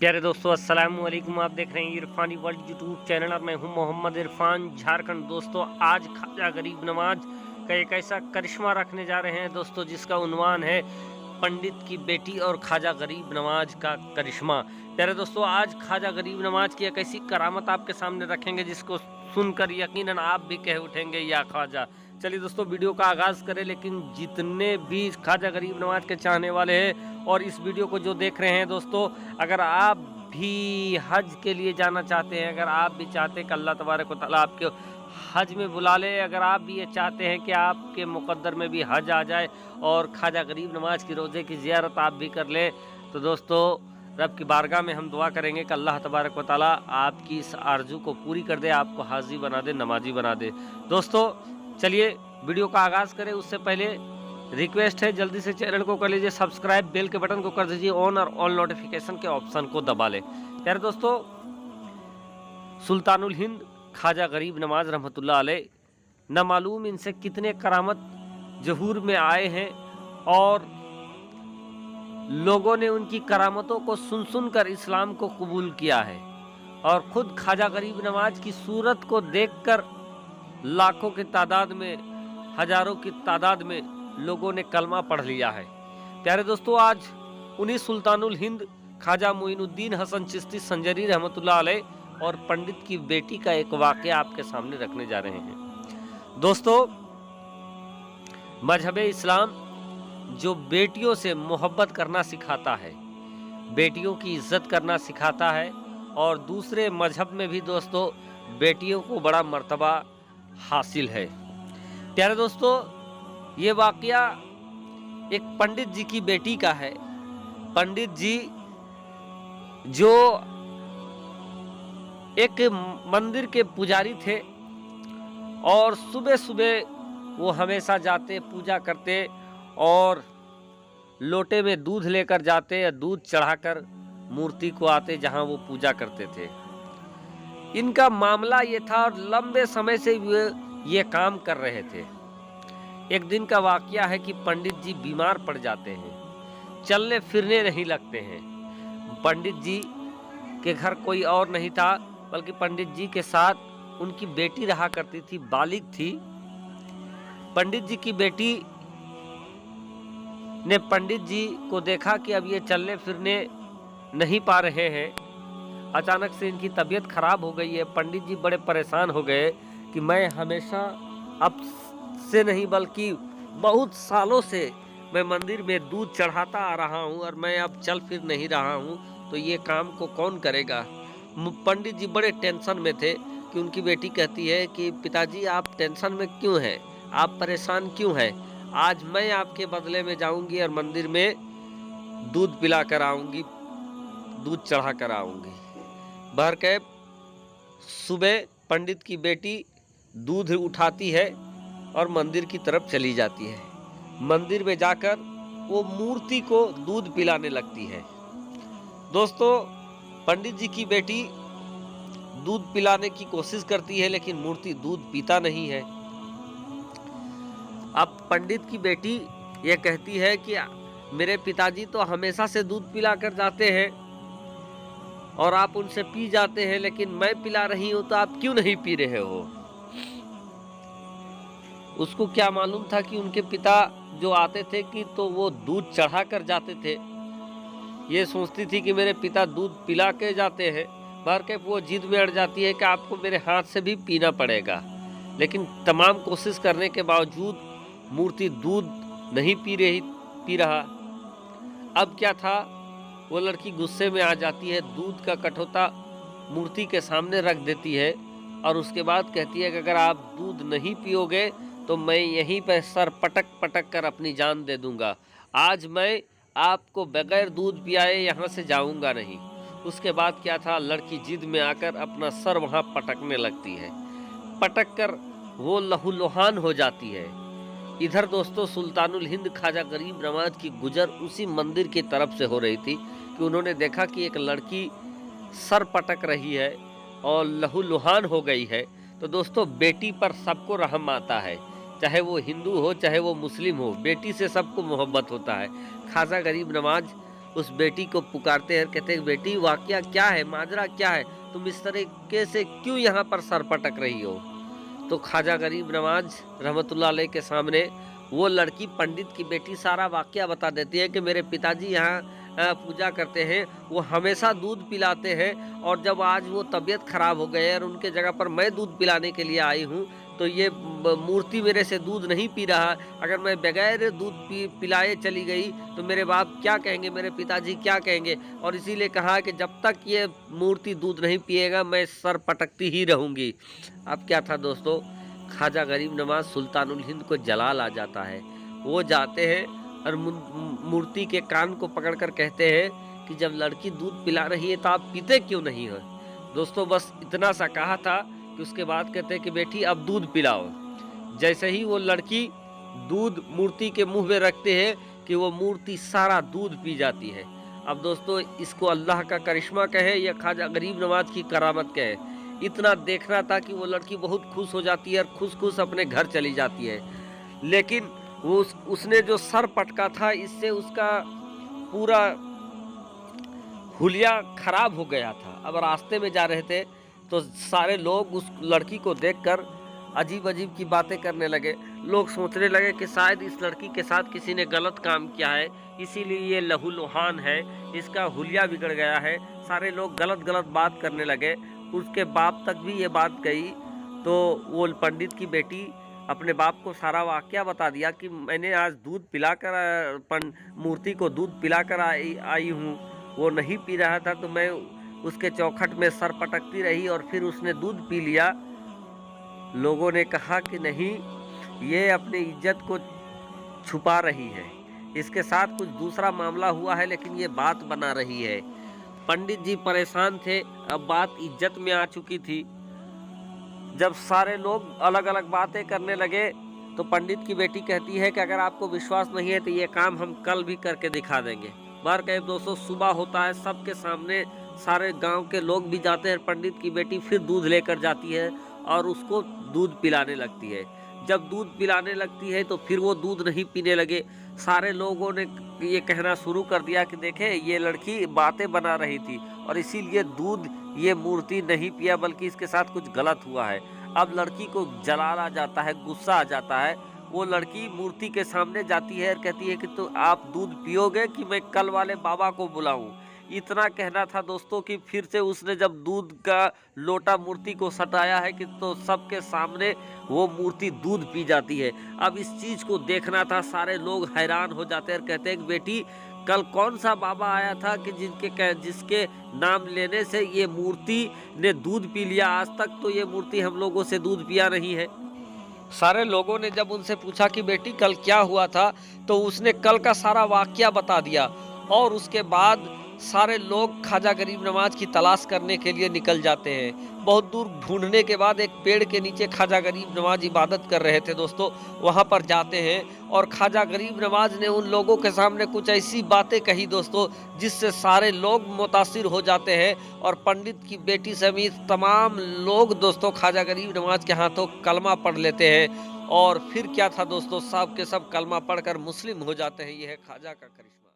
प्यारे दोस्तों, अस्सलाम वालेकुम। आप देख रहे हैं इरफानी वर्ल्ड यूट्यूब चैनल और मैं हूं मोहम्मद इरफान, झारखंड। दोस्तों, आज ख्वाजा गरीब नवाज का एक ऐसा करिश्मा रखने जा रहे हैं दोस्तों, जिसका उन्वान है पंडित की बेटी और ख्वाजा गरीब नवाज का करिश्मा। प्यारे दोस्तों, आज ख्वाजा गरीब नवाज की एक ऐसी करामत आपके सामने रखेंगे जिसको सुनकर यकीनन आप भी कह उठेंगे या ख्वाजा। चलिए दोस्तों, वीडियो का आगाज़ करें। लेकिन जितने भी ख्वाजा गरीब नवाज के चाहने वाले हैं और इस वीडियो को जो देख रहे हैं दोस्तों, अगर आप भी हज के लिए जाना चाहते हैं, अगर आप भी चाहते हैं कि अल्लाह तबारक व तआला आपके हज में बुला ले, अगर आप भी ये चाहते हैं कि आपके मुकद्दर में भी हज आ जाए और ख्वाजा गरीब नवाज की रोज़े की ज़ियारत आप भी कर लें, तो दोस्तों रब की बारगाह में हम दुआ करेंगे कि अल्लाह तबारक व तआला आपकी इस आरज़ू को पूरी कर दे, आपको हाजी बना दे, नमाजी बना दे। दोस्तों चलिए वीडियो का आगाज़ करें। उससे पहले रिक्वेस्ट है, जल्दी से चैनल को कर लीजिए सब्सक्राइब, बेल के बटन को कर दीजिए ऑन और ऑल नोटिफिकेशन के ऑप्शन को दबा लें। यार दोस्तों, सुल्तानुल हिंद ख्वाजा गरीब नवाज रहमतुल्लाह अलैह न मालूम इनसे कितने करामत ज़हूर में आए हैं और लोगों ने उनकी करामतों को सुन सुन कर इस्लाम को कबूल किया है और ख़ुद ख्वाजा गरीब नवाज की सूरत को देखकर लाखों की तादाद में, हजारों की तादाद में लोगों ने कलमा पढ़ लिया है। प्यारे दोस्तों, आज उन्हीं सुल्तानुल हिंद ख्वाजा मोइनुद्दीन हसन चिश्ती संजरी रहमतुल्लाह अलैह और पंडित की बेटी का एक वाक़या आपके सामने रखने जा रहे हैं। दोस्तों, मजहब इस्लाम जो बेटियों से मोहब्बत करना सिखाता है, बेटियों की इज्जत करना सिखाता है, और दूसरे मजहब में भी दोस्तों बेटियों को बड़ा मर्तबा हासिल है। प्यारे दोस्तों, ये वाक़या एक पंडित जी की बेटी का है। पंडित जी जो एक मंदिर के पुजारी थे और सुबह सुबह वो हमेशा जाते, पूजा करते और लोटे में दूध लेकर जाते या दूध चढ़ाकर मूर्ति को आते जहां वो पूजा करते थे। इनका मामला ये था और लंबे समय से ये काम कर रहे थे। एक दिन का वाक़या है कि पंडित जी बीमार पड़ जाते हैं, चलने फिरने नहीं लगते हैं। पंडित जी के घर कोई और नहीं था बल्कि पंडित जी के साथ उनकी बेटी रहा करती थी, बालिग थी। पंडित जी की बेटी ने पंडित जी को देखा कि अब ये चलने फिरने नहीं पा रहे हैं, अचानक से इनकी तबीयत खराब हो गई है। पंडित जी बड़े परेशान हो गए कि मैं हमेशा अब से नहीं बल्कि बहुत सालों से मैं मंदिर में दूध चढ़ाता आ रहा हूँ और मैं अब चल फिर नहीं रहा हूँ, तो ये काम को कौन करेगा। पंडित जी बड़े टेंशन में थे कि उनकी बेटी कहती है कि पिताजी आप टेंशन में क्यों हैं, आप परेशान क्यों हैं, आज मैं आपके बदले में जाऊंगी और मंदिर में दूध पिला कर आऊँगी, दूध चढ़ा कर आऊँगी। भर के सुबह पंडित की बेटी दूध उठाती है और मंदिर की तरफ चली जाती है। मंदिर में जाकर वो मूर्ति को दूध पिलाने लगती है। दोस्तों, पंडित जी की बेटी दूध पिलाने की कोशिश करती है लेकिन मूर्ति दूध पीता नहीं है। अब पंडित की बेटी ये कहती है कि मेरे पिताजी तो हमेशा से दूध पिला कर जाते हैं और आप उनसे पी जाते हैं, लेकिन मैं पिला रही हूं तो आप क्यों नहीं पी रहे हो। उसको क्या मालूम था कि उनके पिता जो आते थे कि तो वो दूध चढ़ा कर जाते थे। ये सोचती थी कि मेरे पिता दूध पिला के जाते हैं। भर के वो जिद में अड़ जाती है कि आपको मेरे हाथ से भी पीना पड़ेगा, लेकिन तमाम कोशिश करने के बावजूद मूर्ति दूध नहीं पी रहा। अब क्या था, वो लड़की गुस्से में आ जाती है, दूध का कटोता मूर्ति के सामने रख देती है और उसके बाद कहती है कि अगर आप दूध नहीं पियोगे तो मैं यहीं पर सर पटक पटक कर अपनी जान दे दूंगा। आज मैं आपको बगैर दूध पियाए यहाँ से जाऊंगा नहीं। उसके बाद क्या था, लड़की जिद में आकर अपना सर वहाँ पटकने लगती है। पटक कर वो लहूलुहान हो जाती है। इधर दोस्तों, सुल्तानुल हिंद ख्वाजा गरीब नवाज की गुजर उसी मंदिर की तरफ से हो रही थी कि उन्होंने देखा कि एक लड़की सर पटक रही है और लहूलुहान हो गई है। तो दोस्तों, बेटी पर सबको रहम आता है, चाहे वो हिंदू हो चाहे वो मुस्लिम हो, बेटी से सबको मोहब्बत होता है। ख्वाजा गरीब नवाज उस बेटी को पुकारते हैं, कहते हैं बेटी वाकया क्या है, माजरा क्या है, तुम इस तरीके से क्यों यहाँ पर सर पटक रही हो। तो ख्वाजा गरीब नवाज रहमतुल्लाह अलैह के सामने वो लड़की पंडित की बेटी सारा वाकया बता देती है कि मेरे पिताजी यहाँ पूजा करते हैं, वो हमेशा दूध पिलाते हैं, और जब आज वो तबीयत खराब हो गए और उनके जगह पर मैं दूध पिलाने के लिए आई हूँ, तो ये मूर्ति मेरे से दूध नहीं पी रहा। अगर मैं बगैर दूध पिलाए चली गई तो मेरे बाप क्या कहेंगे, मेरे पिताजी क्या कहेंगे, और इसीलिए कहा कि जब तक ये मूर्ति दूध नहीं पिएगा मैं सर पटकती ही रहूँगी। अब क्या था दोस्तों, ख्वाजा गरीब नवाज सुल्तानुल हिंद को जलाल आ जाता है। वो जाते हैं और मूर्ति के कान को पकड़कर कहते हैं कि जब लड़की दूध पिला रही है तो आप पीते क्यों नहीं हो। दोस्तों बस इतना सा कहा था कि उसके बाद कहते हैं कि बेटी अब दूध पिलाओ। जैसे ही वो लड़की दूध मूर्ति के मुंह में रखते हैं कि वो मूर्ति सारा दूध पी जाती है। अब दोस्तों इसको अल्लाह का करिश्मा कहे या ख्वाजा गरीब नवाज की करामत कहे, इतना देखना था कि वो लड़की बहुत खुश हो जाती है और खुश खुश अपने घर चली जाती है। लेकिन वो उसने जो सर पटका था, इससे उसका पूरा हुलिया खराब हो गया था। अब रास्ते में जा रहे थे तो सारे लोग उस लड़की को देखकर अजीब अजीब की बातें करने लगे। लोग सोचने लगे कि शायद इस लड़की के साथ किसी ने गलत काम किया है, इसीलिए ये लहूलुहान है, इसका हुलिया बिगड़ गया है। सारे लोग गलत गलत बात करने लगे। उसके बाप तक भी ये बात गई। तो वो पंडित की बेटी अपने बाप को सारा वाकया बता दिया कि मैंने आज दूध पिलाकर मूर्ति को दूध पिलाकर आई हूँ, वो नहीं पी रहा था तो मैं उसके चौखट में सर पटकती रही और फिर उसने दूध पी लिया। लोगों ने कहा कि नहीं, ये अपनी इज्जत को छुपा रही है, इसके साथ कुछ दूसरा मामला हुआ है लेकिन ये बात बना रही है। पंडित जी परेशान थे, अब बात इज्जत में आ चुकी थी। जब सारे लोग अलग अलग बातें करने लगे तो पंडित की बेटी कहती है कि अगर आपको विश्वास नहीं है तो ये काम हम कल भी करके दिखा देंगे। बार कहे दोस्तों सुबह होता है, सबके सामने सारे गांव के लोग भी जाते हैं। पंडित की बेटी फिर दूध लेकर जाती है और उसको दूध पिलाने लगती है। जब दूध पिलाने लगती है तो फिर वो दूध नहीं पीने लगे। सारे लोगों ने ये कहना शुरू कर दिया कि देखे ये लड़की बातें बना रही थी और इसीलिए दूध ये मूर्ति नहीं पिया, बल्कि इसके साथ कुछ गलत हुआ है। अब लड़की को जलाल आ जाता है, गुस्सा आ जाता है। वो लड़की मूर्ति के सामने जाती है और कहती है कि तो आप दूध पियोगे कि मैं कल वाले बाबा को बुलाऊं। इतना कहना था दोस्तों कि फिर से उसने जब दूध का लोटा मूर्ति को सटाया है कि तो सबके सामने वो मूर्ति दूध पी जाती है। अब इस चीज को देखना था, सारे लोग हैरान हो जाते हैं और कहते हैं कि बेटी कल कौन सा बाबा आया था कि जिसके नाम लेने से ये मूर्ति ने दूध पी लिया, आज तक तो ये मूर्ति हम लोगों से दूध पिया नहीं है। सारे लोगों ने जब उनसे पूछा कि बेटी कल क्या हुआ था, तो उसने कल का सारा वाकया बता दिया। और उसके बाद सारे लोग ख्वाजा गरीब नवाज की तलाश करने के लिए निकल जाते हैं। बहुत दूर ढूंढने के बाद एक पेड़ के नीचे ख्वाजा गरीब नवाज इबादत कर रहे थे दोस्तों, वहां पर जाते हैं और ख्वाजा गरीब नवाज ने उन लोगों के सामने कुछ ऐसी बातें कही दोस्तों जिससे सारे लोग मुतासिर हो जाते हैं और पंडित की बेटी समेत तमाम लोग दोस्तों ख्वाजा गरीब नवाज के हाथों कलमा पढ़ लेते हैं। और फिर क्या था दोस्तों, सब के सब कलमा पढ़कर मुस्लिम हो जाते हैं। यह है ख्वाजा का करिश्मा।